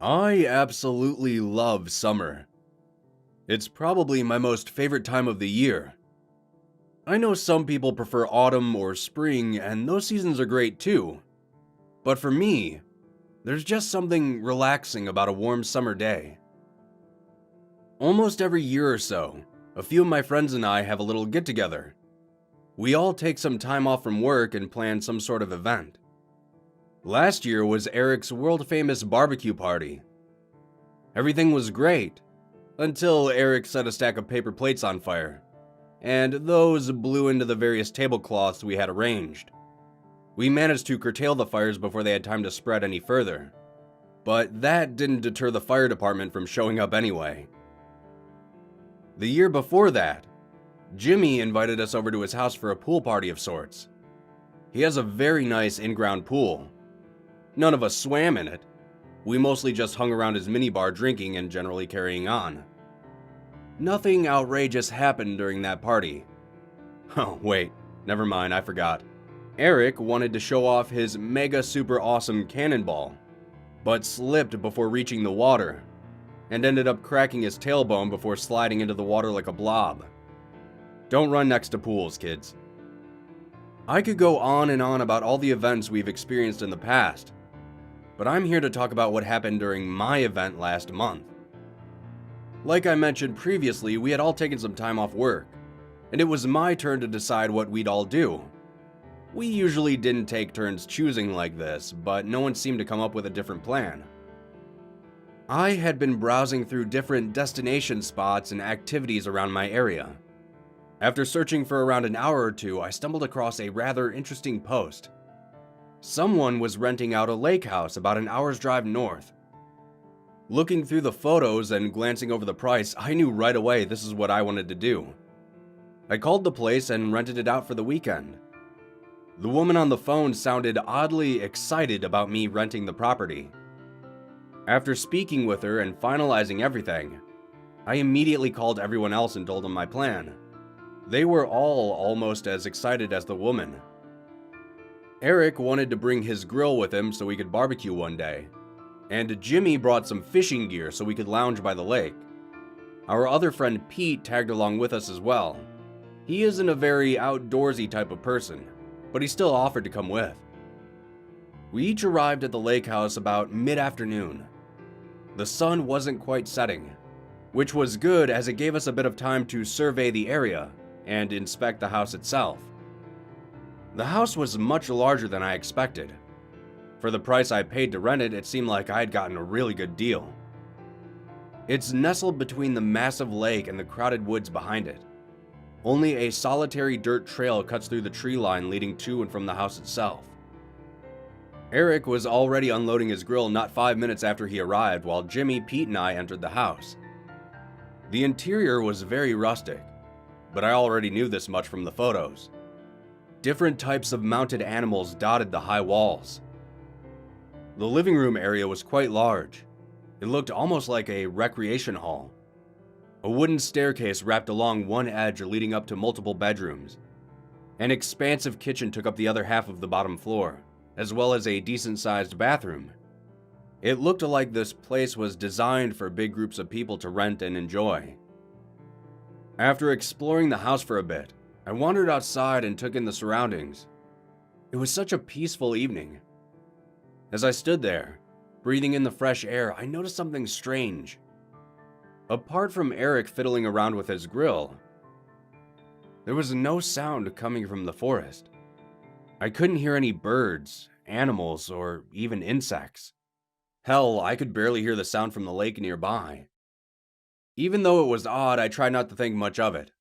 I absolutely love summer. It's probably my most favorite time of the year. I know some people prefer autumn or spring, and those seasons are great too. But for me, there's just something relaxing about a warm summer day. Almost every year or so, a few of my friends and I have a little get-together. We all take some time off from work and plan some sort of event. Last year was Eric's world-famous barbecue party. Everything was great, until Eric set a stack of paper plates on fire, and those blew into the various tablecloths we had arranged. We managed to curtail the fires before they had time to spread any further, but that didn't deter the fire department from showing up anyway. The year before that, Jimmy invited us over to his house for a pool party of sorts. He has a very nice in-ground pool. None of us swam in it. We mostly just hung around his minibar drinking and generally carrying on. Nothing outrageous happened during that party. Oh wait, never mind, I forgot. Eric wanted to show off his mega super awesome cannonball, but slipped before reaching the water, and ended up cracking his tailbone before sliding into the water like a blob. Don't run next to pools, kids. I could go on and on about all the events we've experienced in the past, but I'm here to talk about what happened during my event last month. Like I mentioned previously, we had all taken some time off work, and it was my turn to decide what we'd all do. We usually didn't take turns choosing like this, but no one seemed to come up with a different plan. I had been browsing through different destination spots and activities around my area. After searching for around an hour or two, I stumbled across a rather interesting post. Someone was renting out a lake house about an hour's drive north. Looking through the photos and glancing over the price, I knew right away this is what I wanted to do. I called the place and rented it out for the weekend. The woman on the phone sounded oddly excited about me renting the property. After speaking with her and finalizing everything, I immediately called everyone else and told them my plan. They were all almost as excited as the woman. Eric wanted to bring his grill with him so we could barbecue one day, and Jimmy brought some fishing gear so we could lounge by the lake. Our other friend Pete tagged along with us as well. He isn't a very outdoorsy type of person, but he still offered to come with. We each arrived at the lake house about mid-afternoon. The sun wasn't quite setting, which was good as it gave us a bit of time to survey the area and inspect the house itself. The house was much larger than I expected. For the price I paid to rent it, it seemed like I had gotten a really good deal. It's nestled between the massive lake and the crowded woods behind it. Only a solitary dirt trail cuts through the tree line leading to and from the house itself. Eric was already unloading his grill not 5 minutes after he arrived, while Jimmy, Pete, and I entered the house. The interior was very rustic, but I already knew this much from the photos. Different types of mounted animals dotted the high walls. The living room area was quite large. It looked almost like a recreation hall. A wooden staircase wrapped along one edge leading up to multiple bedrooms. An expansive kitchen took up the other half of the bottom floor, as well as a decent-sized bathroom. It looked like this place was designed for big groups of people to rent and enjoy. After exploring the house for a bit, I wandered outside and took in the surroundings. It was such a peaceful evening. As I stood there, breathing in the fresh air, I noticed something strange. Apart from Eric fiddling around with his grill, there was no sound coming from the forest. I couldn't hear any birds, animals, or even insects. Hell, I could barely hear the sound from the lake nearby. Even though it was odd, I tried not to think much of it.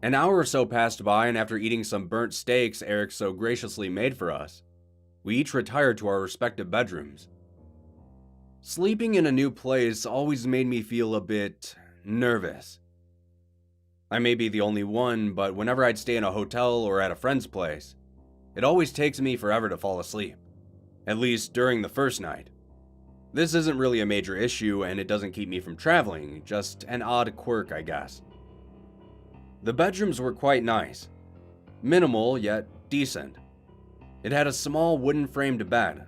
An hour or so passed by, and after eating some burnt steaks Eric so graciously made for us, we each retired to our respective bedrooms. Sleeping in a new place always made me feel a bit nervous. I may be the only one, but whenever I'd stay in a hotel or at a friend's place, it always takes me forever to fall asleep, at least during the first night. This isn't really a major issue, and it doesn't keep me from traveling, just an odd quirk, I guess. The bedrooms were quite nice. Minimal, yet decent. It had a small wooden framed bed,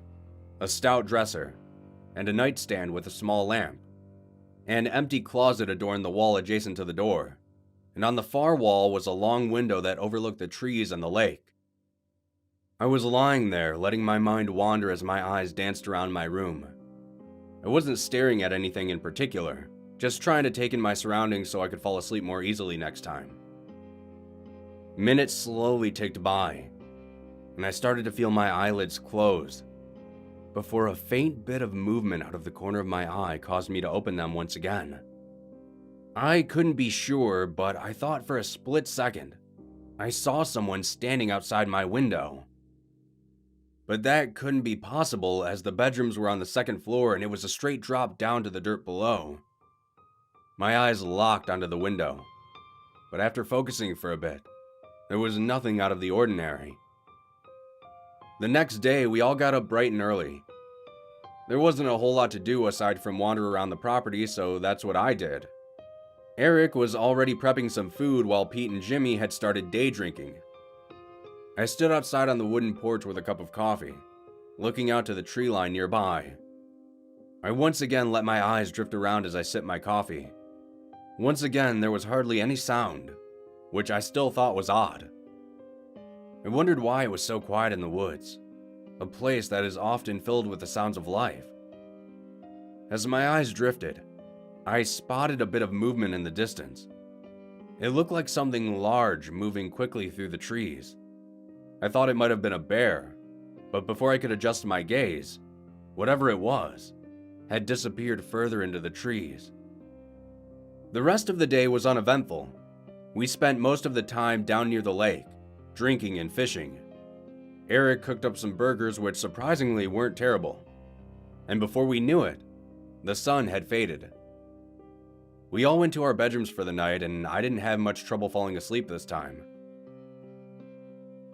a stout dresser, and a nightstand with a small lamp. An empty closet adorned the wall adjacent to the door, and on the far wall was a long window that overlooked the trees and the lake. I was lying there, letting my mind wander as my eyes danced around my room. I wasn't staring at anything in particular, just trying to take in my surroundings so I could fall asleep more easily next time. Minutes slowly ticked by, and I started to feel my eyelids close, before a faint bit of movement out of the corner of my eye caused me to open them once again. I couldn't be sure, but I thought for a split second I saw someone standing outside my window. But that couldn't be possible, as the bedrooms were on the second floor and it was a straight drop down to the dirt below. My eyes locked onto the window, but after focusing for a bit, there was nothing out of the ordinary. The next day, we all got up bright and early. There wasn't a whole lot to do aside from wander around the property, so that's what I did. Eric was already prepping some food while Pete and Jimmy had started day drinking. I stood outside on the wooden porch with a cup of coffee, looking out to the tree line nearby. I once again let my eyes drift around as I sipped my coffee. Once again, there was hardly any sound, which I still thought was odd. I wondered why it was so quiet in the woods, a place that is often filled with the sounds of life. As my eyes drifted, I spotted a bit of movement in the distance. It looked like something large moving quickly through the trees. I thought it might have been a bear, but before I could adjust my gaze, whatever it was had disappeared further into the trees. The rest of the day was uneventful. We spent most of the time down near the lake, drinking and fishing. Eric cooked up some burgers which surprisingly weren't terrible, and before we knew it, the sun had faded. We all went to our bedrooms for the night, and I didn't have much trouble falling asleep this time.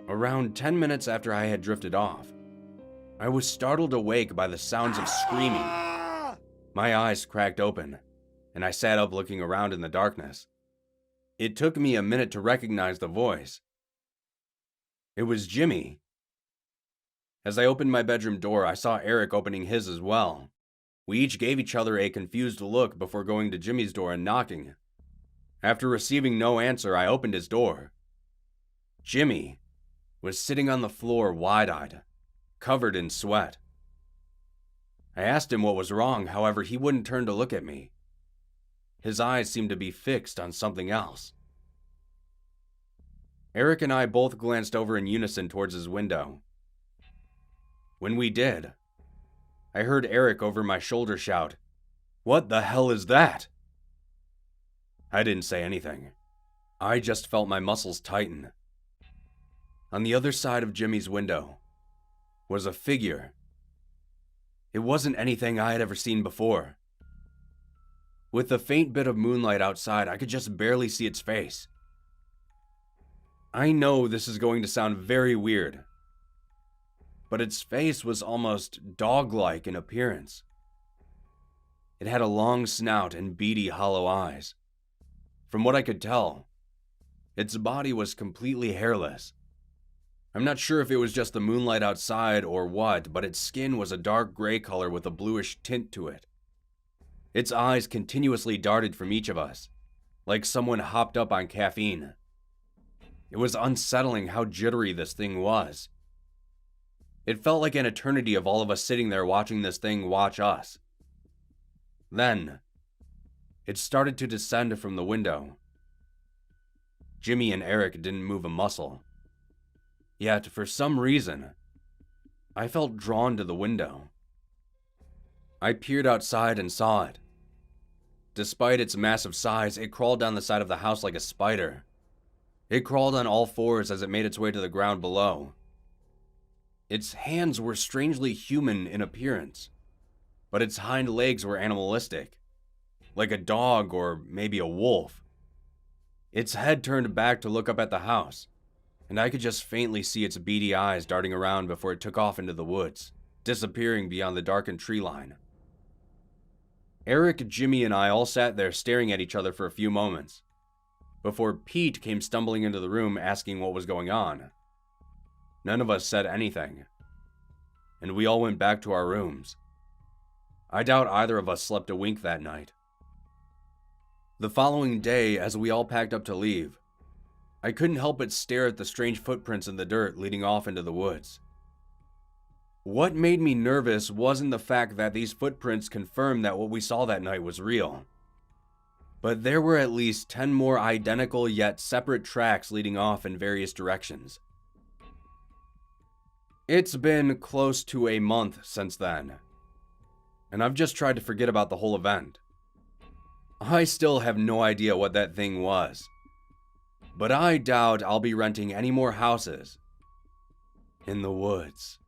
Around 10 minutes after I had drifted off, I was startled awake by the sounds of screaming. My eyes cracked open, and I sat up looking around in the darkness. It took me a minute to recognize the voice. It was Jimmy. As I opened my bedroom door, I saw Eric opening his as well. We each gave each other a confused look before going to Jimmy's door and knocking. After receiving no answer, I opened his door. Jimmy was sitting on the floor wide-eyed, covered in sweat. I asked him what was wrong, however, he wouldn't turn to look at me. His eyes seemed to be fixed on something else. Eric and I both glanced over in unison towards his window. When we did, I heard Eric over my shoulder shout, "What the hell is that?" I didn't say anything. I just felt my muscles tighten. On the other side of Jimmy's window was a figure. It wasn't anything I had ever seen before. With the faint bit of moonlight outside, I could just barely see its face. I know this is going to sound very weird, but its face was almost dog-like in appearance. It had a long snout and beady, hollow eyes. From what I could tell, its body was completely hairless. I'm not sure if it was just the moonlight outside or what, but its skin was a dark gray color with a bluish tint to it. Its eyes continuously darted from each of us, like someone hopped up on caffeine. It was unsettling how jittery this thing was. It felt like an eternity of all of us sitting there watching this thing watch us. Then, it started to descend from the window. Jimmy and Eric didn't move a muscle. Yet, for some reason, I felt drawn to the window. I peered outside and saw it. Despite its massive size, it crawled down the side of the house like a spider. It crawled on all fours as it made its way to the ground below. Its hands were strangely human in appearance, but its hind legs were animalistic, like a dog or maybe a wolf. Its head turned back to look up at the house, and I could just faintly see its beady eyes darting around before it took off into the woods, disappearing beyond the darkened tree line. Eric, Jimmy, and I all sat there staring at each other for a few moments, before Pete came stumbling into the room asking what was going on. None of us said anything, and we all went back to our rooms. I doubt either of us slept a wink that night. The following day, as we all packed up to leave, I couldn't help but stare at the strange footprints in the dirt leading off into the woods. What made me nervous wasn't the fact that these footprints confirmed that what we saw that night was real, but there were at least 10 more identical yet separate tracks leading off in various directions. It's been close to a month since then, and I've just tried to forget about the whole event. I still have no idea what that thing was, but I doubt I'll be renting any more houses in the woods.